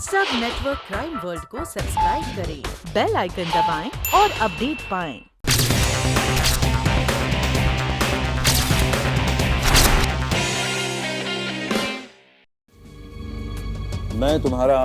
सब network crime world को subscribe करें, बेल आइकन दबाएं और अपडेट पाएं। मैं तुम्हारा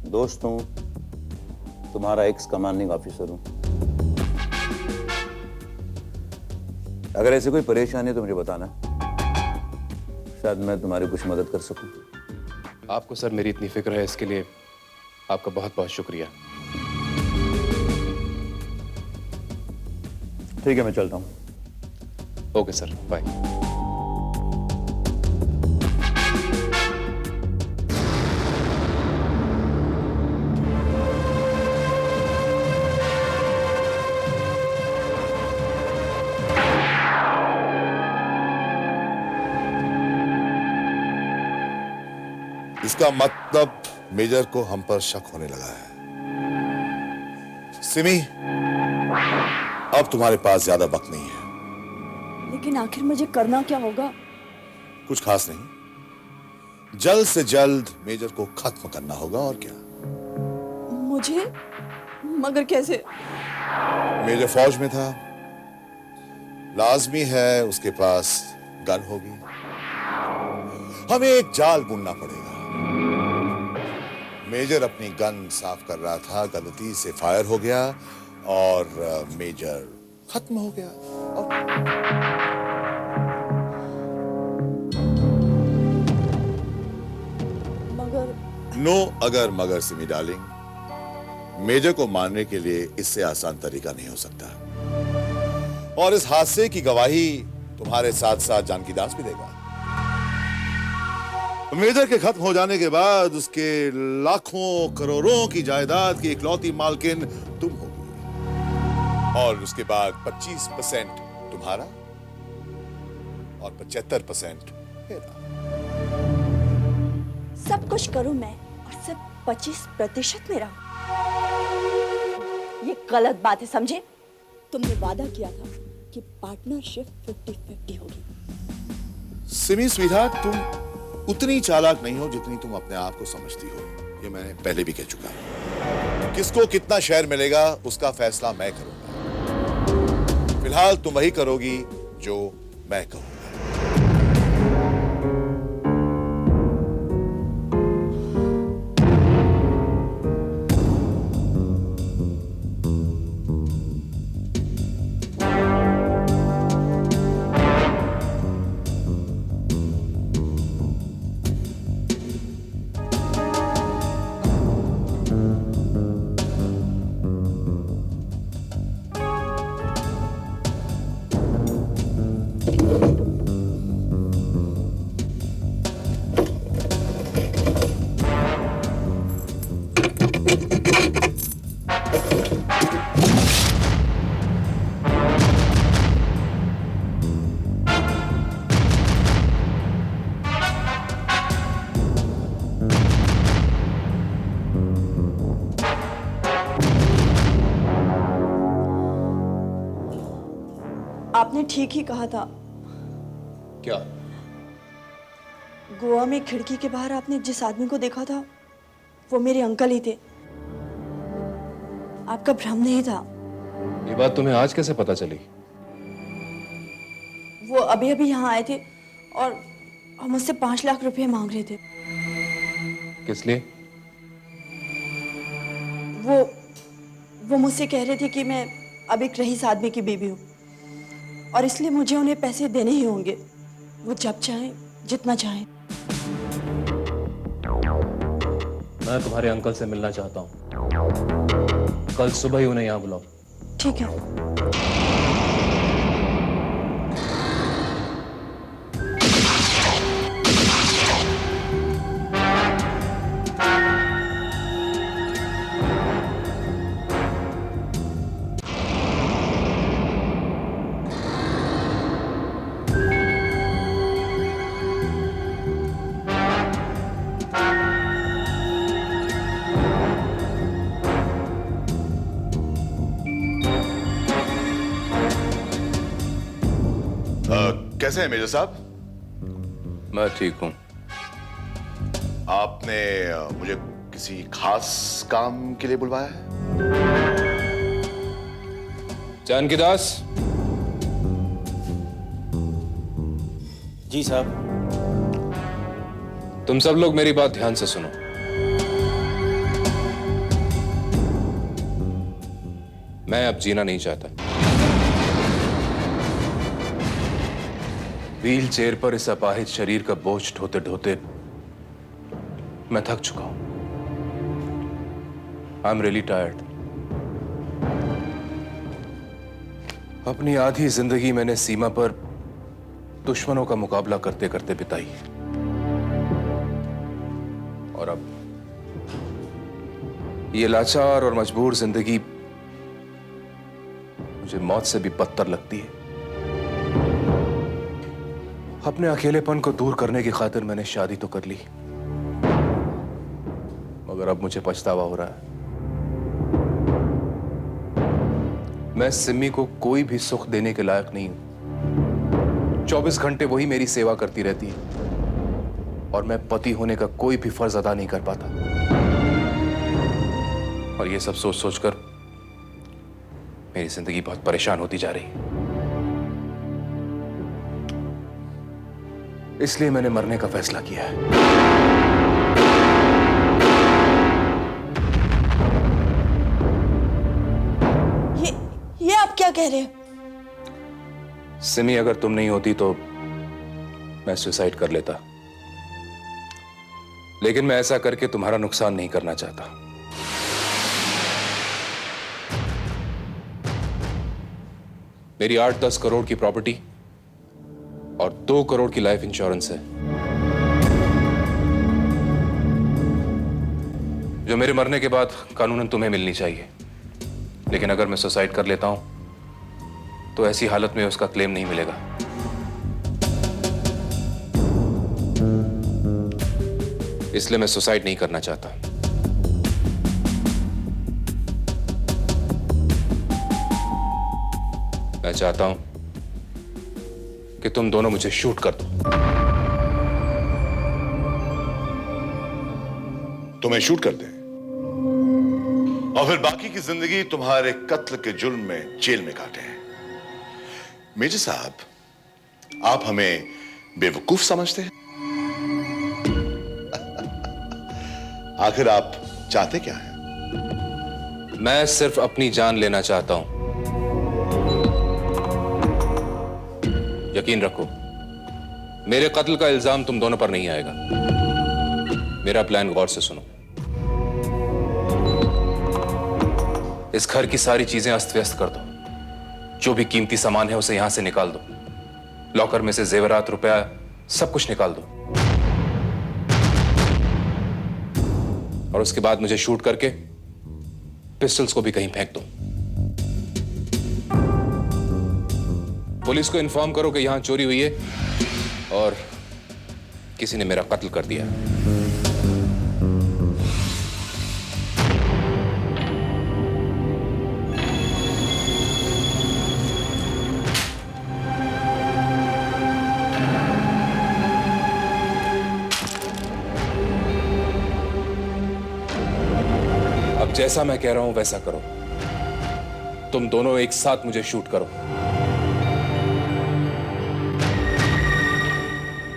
दोस्त हूं, तुम्हारा एक्स कमांडिंग ऑफिसर हूं। अगर ऐसी कोई परेशानी है तो मुझे बताना, शायद मैं तुम्हारी कुछ मदद कर सकूं। आपको सर मेरी इतनी फिक्र है, इसके लिए आपका बहुत बहुत शुक्रिया। ठीक है, मैं चलता हूं। Okay sir, bye. इसका मतलब मेजर को हम पर शक होने लगा है। सिमी, अब तुम्हारे पास ज्यादा वक्त नहीं है। लेकिन आखिर मुझे करना क्या होगा? कुछ खास नहीं, जल्द से जल्द मेजर को खत्म करना होगा, और क्या। मुझे? मगर कैसे? मेजर फौज में था, लाजमी है उसके पास गन होगी। हमें एक जाल बुनना पड़ेगा। मेजर अपनी गन साफ कर रहा था, गलती से फायर हो गया और मेजर खत्म हो गया। मगर नो अगर मगर सिमी डार्लिंग, मेजर को मारने के लिए इससे आसान तरीका नहीं हो सकता, और इस हादसे की गवाही तुम्हारे साथ साथ जानकी दास भी देगा। मेजर के खत्म हो जाने के बाद उसके लाखों करोड़ों की जायदाद की इकलौती मालकिन तुम होगी, और उसके बाद 25% तुम्हारा और 75% मेरा। सब कुछ करूं मैं और सिर्फ 25% मेरा? ये गलत बात है, समझे? तुमने वादा किया था कि पार्टनरशिप 50-50 होगी। सिमी स्वीटहार्ट, तुम उतनी चालाक नहीं हो जितनी तुम अपने आप को समझती हो। ये मैंने पहले भी कह चुका हूं। किसको कितना शेयर मिलेगा उसका फैसला मैं करूंगा। फिलहाल तुम वही करोगी जो मैं कहूंगा। आपने ठीक ही कहा था। क्या? गोवा में खिड़की के बाहर आपने जिस आदमी को देखा था वो मेरे अंकल ही थे। आपका भ्रम नहीं था। ये बात तुम्हें आज कैसे पता चली? वो अभी अभी यहाँ आए थे और मुझसे 5 लाख रुपए मांग रहे थे। किस लिए? वो मुझसे कह रहे थे कि मैं अब एक रईस आदमी की बीवी हूँ और इसलिए मुझे उन्हें पैसे देने ही होंगे, वो जब चाहें, जितना चाहें। मैं तुम्हारे अंकल से मिलना चाहता हूँ। कल सुबह ही उन्हें यहाँ बुलाओ। ठीक है। कैसे हैं मेजर साहब? मैं ठीक हूं। आपने मुझे किसी खास काम के लिए बुलवाया है? जानकी दास, जी साहब। तुम सब लोग मेरी बात ध्यान से सुनो। मैं अब जीना नहीं चाहता। व्हील चेयर पर इस अपाहिज शरीर का बोझ ढोते ढोते मैं थक चुका हूं। I am really tired. अपनी आधी जिंदगी मैंने सीमा पर दुश्मनों का मुकाबला करते करते बिताई, और अब ये लाचार और मजबूर जिंदगी मुझे मौत से भी बदतर लगती है। अपने अकेलेपन को दूर करने की खातिर मैंने शादी तो कर ली, मगर अब मुझे पछतावा हो रहा है। मैं सिमी को कोई भी सुख देने के लायक नहीं हूं। 24 घंटे वही मेरी सेवा करती रहती है, और मैं पति होने का कोई भी फर्ज अदा नहीं कर पाता। और ये सब सोच सोचकर मेरी जिंदगी बहुत परेशान होती जा रही है। इसलिए मैंने मरने का फैसला किया है। ये आप क्या कह रहे हो? सिमी, अगर तुम नहीं होती तो मैं सुसाइड कर लेता, लेकिन मैं ऐसा करके तुम्हारा नुकसान नहीं करना चाहता। मेरी 8-10 करोड़ की प्रॉपर्टी और 2 करोड़ की लाइफ इंश्योरेंस है, जो मेरे मरने के बाद कानूनन तुम्हें मिलनी चाहिए। लेकिन अगर मैं सुसाइड कर लेता हूं तो ऐसी हालत में उसका क्लेम नहीं मिलेगा। इसलिए मैं सुसाइड नहीं करना चाहता। मैं चाहता हूं कि तुम दोनों मुझे शूट कर दो। तुम्हें शूट कर दें और फिर बाकी की जिंदगी तुम्हारे कत्ल के जुर्म में जेल में काटें। मेजर साहब, आप हमें बेवकूफ समझते हैं? आखिर आप चाहते क्या हैं? मैं सिर्फ अपनी जान लेना चाहता हूं। यकीन रखो, मेरे कत्ल का इल्जाम तुम दोनों पर नहीं आएगा। मेरा प्लान गौर से सुनो। इस घर की सारी चीजें अस्त व्यस्त कर दो। जो भी कीमती सामान है उसे यहां से निकाल दो। लॉकर में से जेवरात, रुपया, सब कुछ निकाल दो। और उसके बाद मुझे शूट करके पिस्टल्स को भी कहीं फेंक दो। पुलिस को इन्फॉर्म करो कि यहां चोरी हुई है और किसी ने मेरा कत्ल कर दिया। अब जैसा मैं कह रहा हूं वैसा करो। तुम दोनों एक साथ मुझे शूट करो,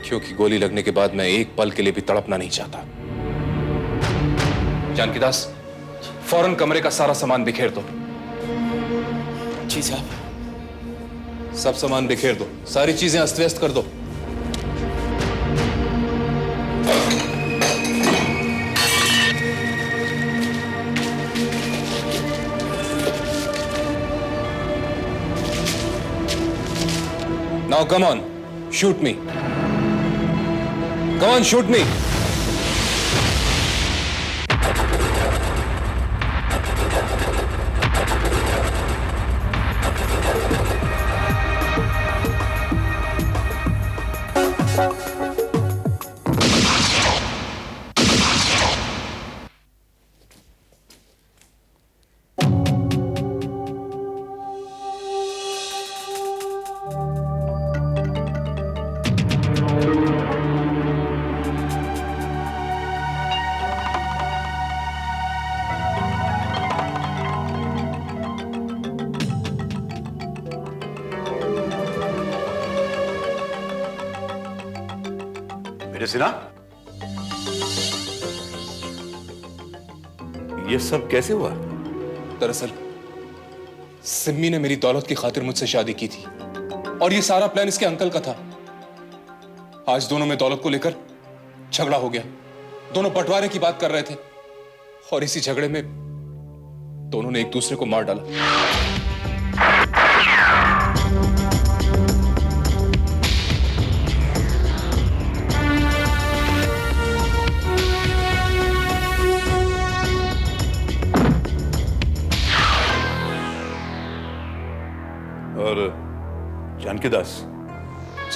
क्योंकि गोली लगने के बाद मैं एक पल के लिए भी तड़पना नहीं चाहता। जानकी दास, फौरन कमरे का सारा सामान बिखेर दो। जी साहब। सब सामान बिखेर दो, सारी चीजें अस्त व्यस्त कर दो। Now come on, shoot me. Come on, shoot me. Major Sinha, ये सब कैसे हुआ? दरअसल सिम्मी ने मेरी दौलत की खातिर मुझसे शादी की थी और ये सारा प्लान इसके अंकल का था। आज दोनों में दौलत को लेकर झगड़ा हो गया। दोनों बंटवारे की बात कर रहे थे और इसी झगड़े में दोनों ने एक दूसरे को मार डाला। और जानकी दास?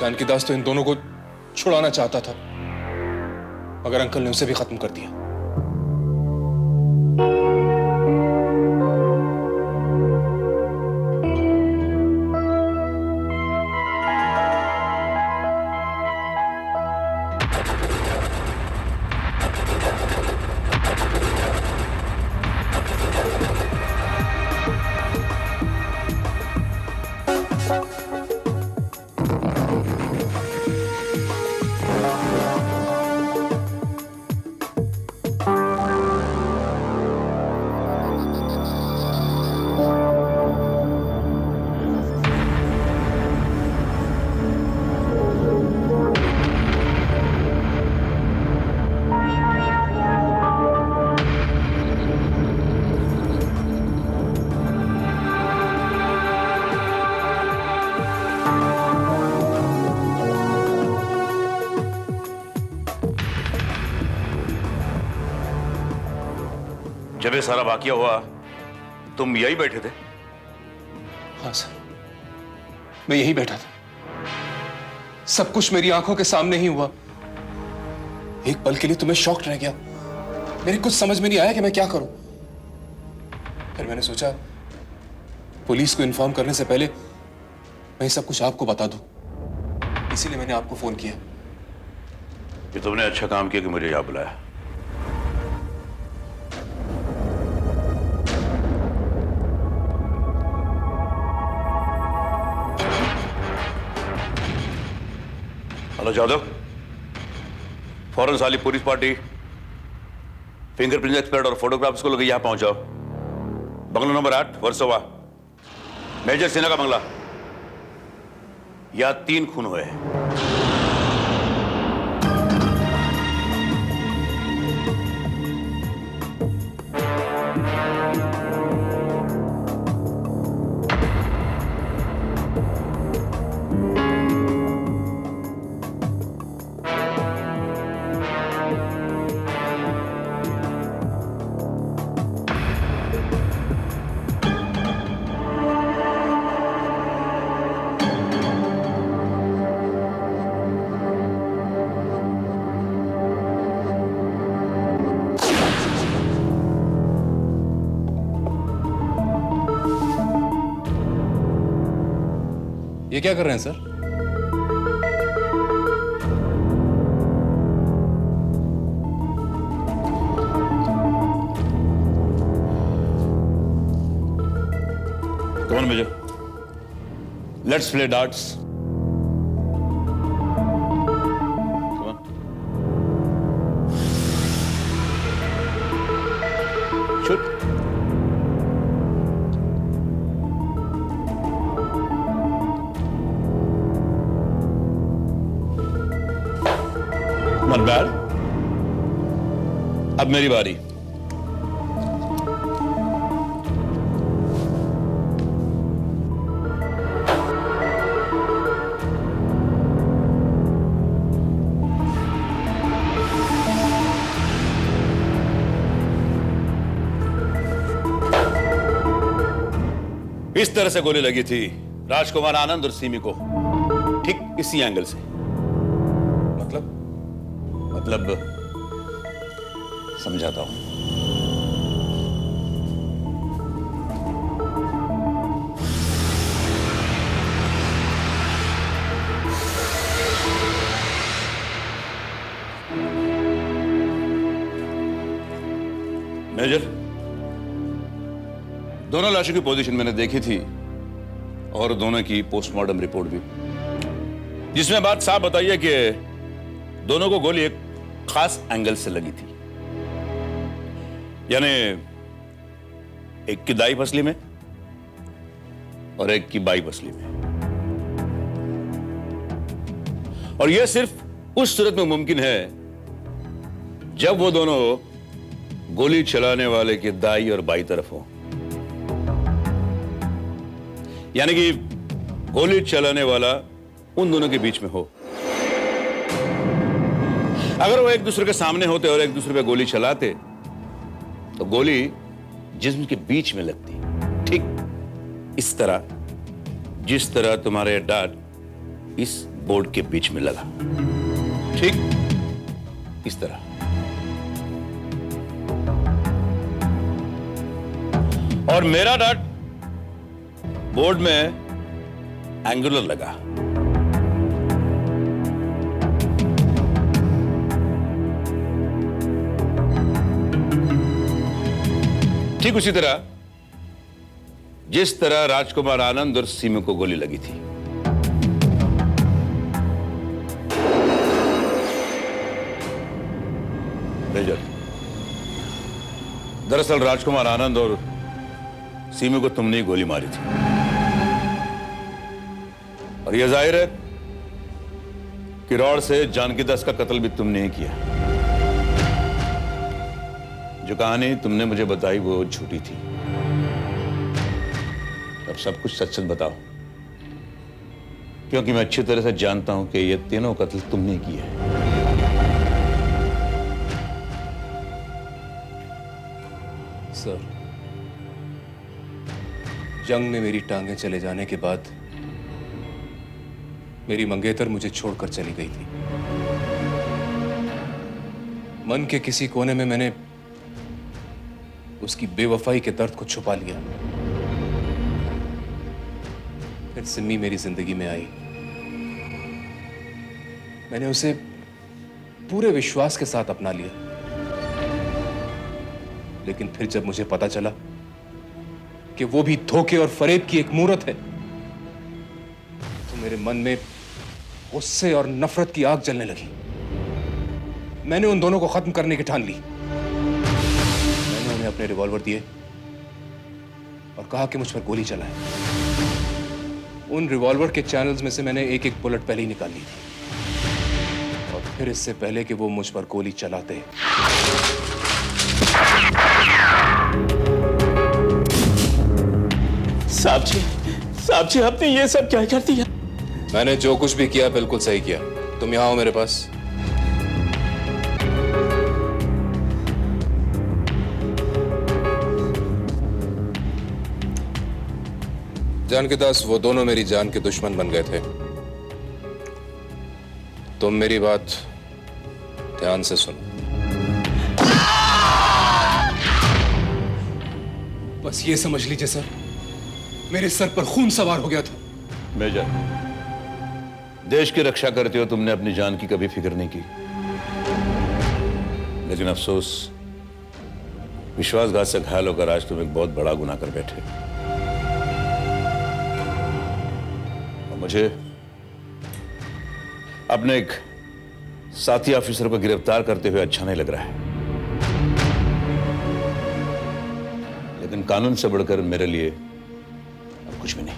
जानकी दास तो इन दोनों को छुड़ाना चाहता था मगर अंकल ने उसे भी खत्म कर दिया। जब ये सारा वाकया हुआ तुम यही बैठे थे? हाँ सर, मैं यही बैठा था। सब कुछ मेरी आंखों के सामने ही हुआ। एक पल के लिए तुम्हें शॉक रह गया। मेरे कुछ समझ में नहीं आया कि मैं क्या करूं। फिर मैंने सोचा पुलिस को इन्फॉर्म करने से पहले मैं सब कुछ आपको बता दूं, इसीलिए मैंने आपको फोन किया। ये तुमने अच्छा काम किया कि मुझे यहाँ बुलाया। हेलो जादव, फौरन साली पुलिस पार्टी, फिंगरप्रिंट एक्सपर्ट और फोटोग्राफ्स को लोग यहां पहुंचाओ। बंगला नंबर 8 वर्सोवा, मेजर सिन्हा का बंगला। यहां 3 खून हुए हैं। ये क्या कर रहे हैं sir? Come on, Major. Let's play darts. Come on. Shoot. Not bad. अब मेरी बारी। इस तरह से गोली लगी थी राजकुमार आनंद और सीमी को, ठीक इसी एंगल से। मतलब समझाता हूं। मेजर, दोनों लाशों की पोजीशन मैंने देखी थी और दोनों की पोस्टमार्टम रिपोर्ट भी, जिसमें बात साफ बताई है कि दोनों को गोली एक खास एंगल से लगी थी, यानी एक की दाई पसली में और एक की बाई पसली में। और यह सिर्फ उस सूरत में मुमकिन है जब वो दोनों गोली चलाने वाले के दाई और बाई तरफ हो, यानी कि गोली चलाने वाला उन दोनों के बीच में हो। अगर वो एक दूसरे के सामने होते और एक दूसरे पे गोली चलाते तो गोली जिस्म के बीच में लगती, ठीक इस तरह जिस तरह तुम्हारे डैड इस बोर्ड के बीच में लगा, ठीक इस तरह। और मेरा डैड बोर्ड में एंगुलर लगा। ठीक उसी तरह जिस तरह राजकुमार आनंद और सीमा को गोली लगी थी। मेजर, दरअसल राजकुमार आनंद और सीमा को तुमने ही गोली मारी थी, और यह जाहिर है कि रॉड से जानकी दास का कत्ल भी तुमने ही किया। जो कहानी तुमने मुझे बताई वो झूठी थी। अब सब कुछ सच सच बताओ, क्योंकि मैं अच्छी तरह से जानता हूं कि ये तीनों कत्ल तुमने किए हैं। सर, जंग में मेरी टांगें चले जाने के बाद मेरी मंगेतर मुझे छोड़कर चली गई थी। मन के किसी कोने में मैंने उसकी बेवफाई के दर्द को छुपा लिया। फिर सिमी मेरी जिंदगी में आई। मैंने उसे पूरे विश्वास के साथ अपना लिया, लेकिन फिर जब मुझे पता चला कि वो भी धोखे और फरेब की एक मूरत है, तो मेरे मन में गुस्से और नफरत की आग जलने लगी। मैंने उन दोनों को खत्म करने की ठान ली। मैंने उन्हें अपने रिवॉल्वर दिए और कहा कि मुझ पर गोली चलाएं। उन रिवॉल्वर के चैनल्स में से मैंने एक एक बुलेट पहले ही निकाल ली थी, और फिर इससे पहले कि वो मुझ पर गोली चलाते, साहब जी आपने ये सब क्या कर दिया? मैंने जो कुछ भी किया बिल्कुल सही किया। तुम यहां हो मेरे पास। जानकी दास, वो दोनों मेरी जान के दुश्मन बन गए थे। तुम मेरी बात ध्यान से सुनो। बस ये समझ लीजिए सर, मेरे सर पर खून सवार हो गया था। मेजर, देश की रक्षा करते हो तुमने अपनी जान की कभी फिक्र नहीं की, लेकिन अफसोस विश्वासघात से घायल होकर आज तुम एक बहुत बड़ा गुनाह कर बैठे। और मुझे अपने एक साथी ऑफिसर को गिरफ्तार करते हुए अच्छा नहीं लग रहा है, लेकिन कानून से बढ़कर मेरे लिए अब कुछ भी नहीं।